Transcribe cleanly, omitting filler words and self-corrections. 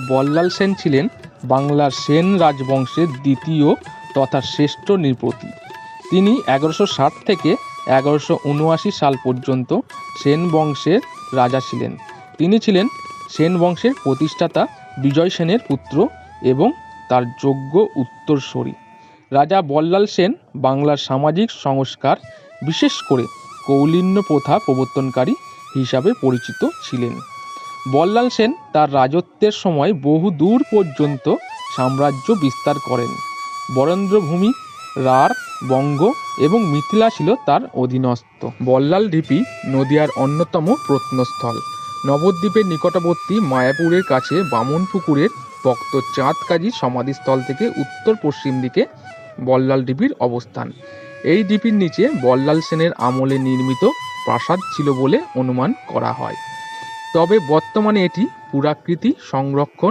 বল্লাল সেন ছিলেন বাংলার সেন রাজবংশের দ্বিতীয় তথা শ্রেষ্ঠ নৃপতি। তিনি 1160 থেকে 1179 সাল পর্যন্ত সেন বংশের রাজা ছিলেন। তিনি ছিলেন সেন বংশের প্রতিষ্ঠাতা বিজয় সেনের পুত্র এবং তার যোগ্য উত্তরসূরি। রাজা বল্লাল সেন বাংলার সামাজিক সংস্কার, বিশেষ করে কৌলিন্য প্রথা প্রবর্তনকারী হিসাবে পরিচিত ছিলেন। বল্লাল সেন তার রাজত্বের সময় বহু দূর পর্যন্ত সাম্রাজ্য বিস্তার করেন। বরেন্দ্রভূমি, রাঢ়, বঙ্গ এবং মিথিলা ছিল তার অধীনস্থ। বল্লাল ঢিপি নদিয়ার অন্যতম প্রত্নস্থল। নবদ্বীপের নিকটবর্তী মায়াপুরের কাছে বামনপুকুরের ভক্ত চাঁদ কাজী সমাধিস্থল থেকে উত্তর পশ্চিম দিকে বল্লাল ঢিপির অবস্থান। এই ঢিপির নিচে বল্লাল সেনের আমলে নির্মিত প্রাসাদ ছিল বলে অনুমান করা হয়। তবে বর্তমানে এটি পুরাকীর্তি সংরক্ষণ